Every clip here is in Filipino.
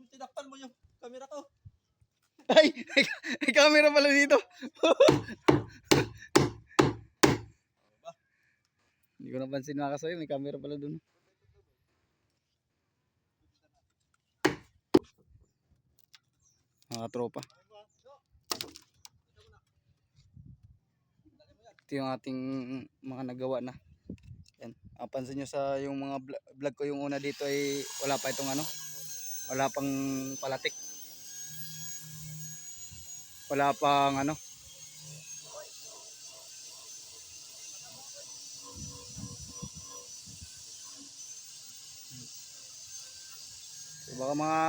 tinakpan mo yung camera ko. Ay, may camera pala dito. Hindi ko napansin mga kasoy, may camera pala dun. Mga tropa. Ito yung ating mga nagawa na. Yan. Pansin nyo sa yung mga vlog ko yung una dito ay wala pa itong ano. Wala pang palatik. Wala pang ano. So baka mga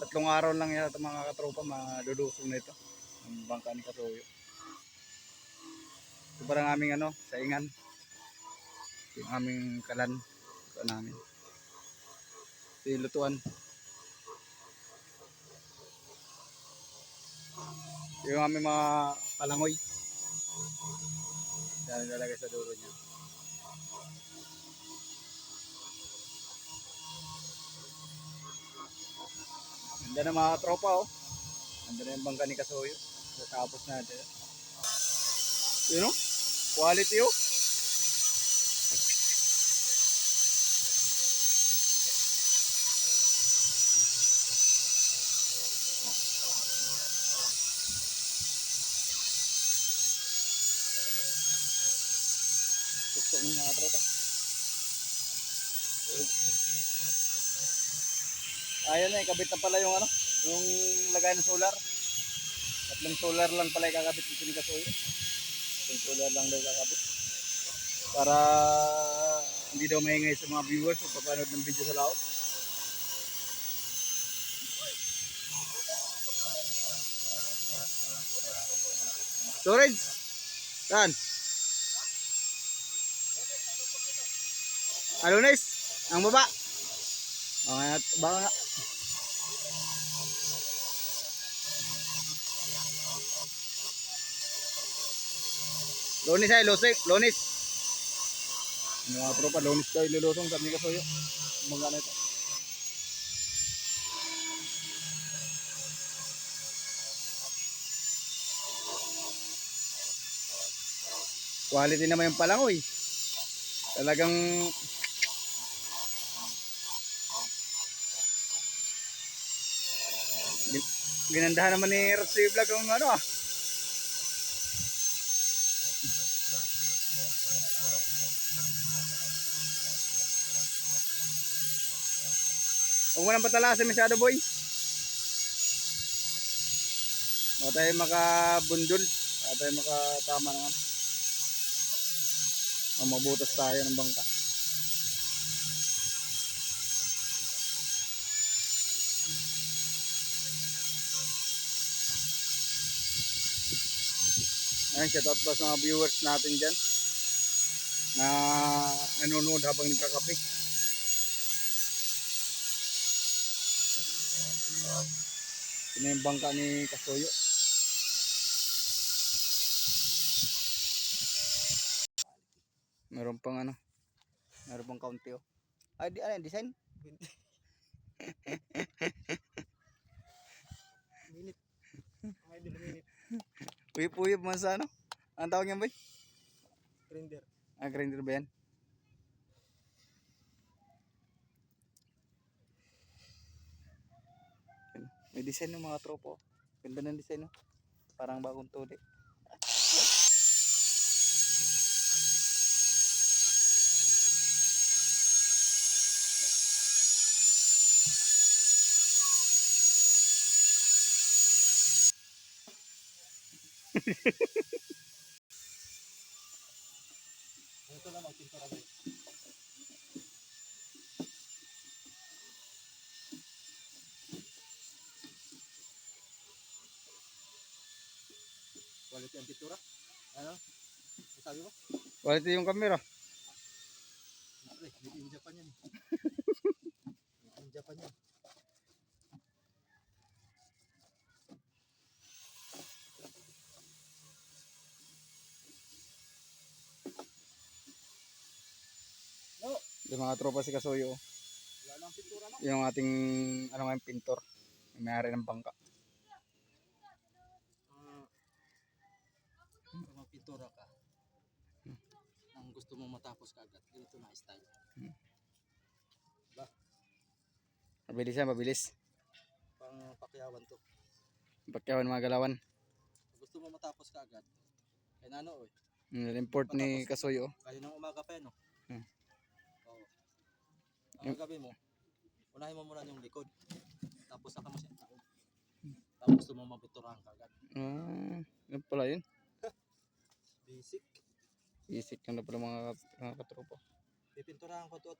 3 araw lang yata mga katropa madulusong na ito. Ang bangka ni Kasuyo. Ito parang aming ano, saingan. Yung aming kalan. Ito namin. Ito yung lutuan. Yung aming mga palangoy. Yan lalagay sa dulo niya. Ganda na mga tropa oh. Ganda na yung bangka ni Kasuyo. Tapos natin. Yun oh. Quality oh. Gusto mo mga tropa. Ayan na, kabit na pala yung ano, yung lagay ng solar. 3 solar lang pala ikakabit dito ni Kasuyo. 3 solar lang daw ikakabit. Para hindi daw maingay sa mga viewers kung papanood ng video sa laot. Storage! Saan? Alunes? Ang baba? Okay, baka nga. Lunis ay, lunis. Mga tropa, lunis tayo lulusong sabi ni Kasuyo. Mga ano ito. Quality naman yung palangoy. Talagang ginandahan naman ni Roxy Vlog ang ano ah. Huwag mo nang patalasin masyado boy. Baka tayo makabundol. Baka tayo makatama naman. Mabutas tayo ng bangka. Ayan, shoutout pa sa mga viewers natin dyan na nanonood habang nagkakape. Ito yung bangka ni Kasuyo. Meron pang ano, meron pang kaunti oh. Ay, ano yung design? Minute. Ay, di minute. Uyip-uyip man sa ano? Ang tawag yan boy? Grinder. Ah, grinder ba yan? May design ng mga tropo. Ganda ng design no? Parang bagong tuli. Ito lang magpintura ba? Quality ang pintura? Ano? Sabi mo? Quality yung camera. Made in Japan yan. Made in Japan yan. No, Yung mga tropa si Kasuyo. wala nang pintura yung ating ano nga yung pintor, yung may-ari ng bangka. Kung magpintura ka, ang gusto mong matapos ka agad, ganito na style. Diba? Mabilis yan, mabilis. Pang pakyawan to. Bakyawan mga galawan. Kung gusto mong matapos ka agad, kaya na ano Import ni Kasoy oh. kaya ng umaga pa yan Hmm. Oo. Ang gagawin mo, unahin mo muna yung likod. Tapos saka mo siya taon. Tapos gusto mong mapinturahan ka agad. Yan pala yun. Basic. Isik lang na pala mga katropa. Pipinturahan ko to.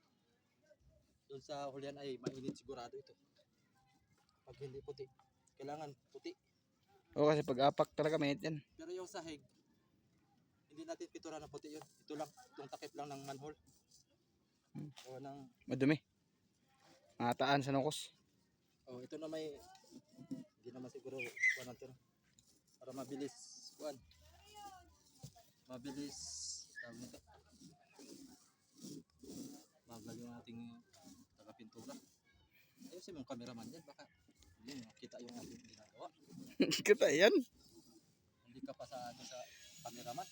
Doon sa hulihan ay mainit sigurado ito. Pag hindi puti, kailangan puti. Oo, kasi pag apak talaga may yan. Pero yung sahig, hindi natin pintura na puti yun. Ito lang, itong takip lang ng manhole. O ng, Madumi. Mataan sa nukos. ito na may, hindi naman siguro kuha natin. Para mabilis, kuhan. Mabilis, tawag nito. Bagal yung ating taga-pintura. Ayusin mong cameraman yan, baka hindi makita yung ating ginagawa. Kita yan. Hindi ka pa sa cameraman.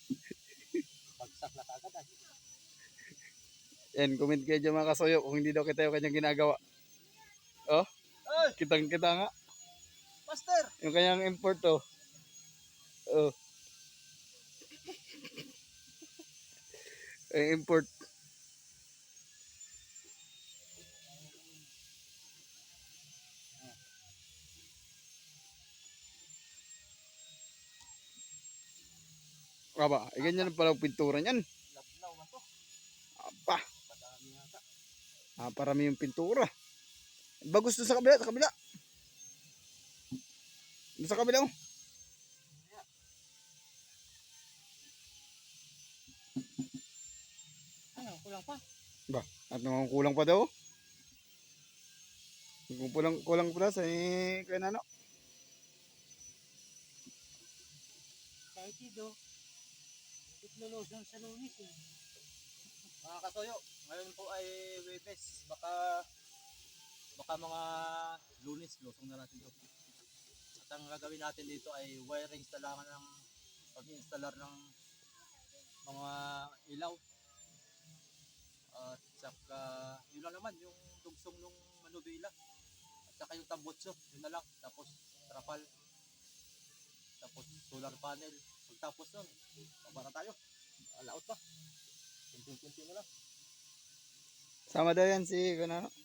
Bagsak na kagad ay. Yan, comment kayo dyan mga Kasoyo kung hindi daw kita yung kanyang ginagawa. Oh, Ay! kitang-kita nga. Master! Yung kanyang import oh. Oh. Yung import. Aba, ganyan pala ang pintura niyan. Lablaw man to. Aba, Padami yata. parami yung pintura. Bagus doon sa kabila, sa kabila. Doon sa kabila oh. Ano, kulang pa? Ba, at naman kulang pa daw. Kung kulang pala sa kaya ano. Kahit ito, itlolosan sa Lunis eh. Mga Kasoyo, ngayon po ay Webes. Baka mga Lunes, losong na natin ito. At ang gagawin natin dito ay wiring installahan ng pag-installer ng mga ilaw. At saka, yun lang naman, yung tugsong ng manubila. At saka yung tambutso, yun na lang. Tapos trapal. Tapos solar panel. Pagtapos nun, pabara tayo. Alaot pa. Kunti-kunti na lang. Sama daw yan si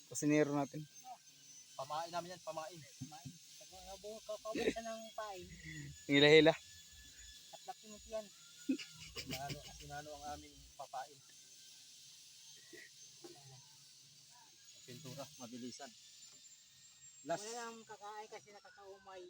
kusinero natin. Pamain namin yan, pamain. Pamain. Kakabasa ng pain. Hila-hila. At laki mo yan. Sinano ang aming papain. Pintura, mabilisan. Last. Wala lang kakain kasi nakakaumay.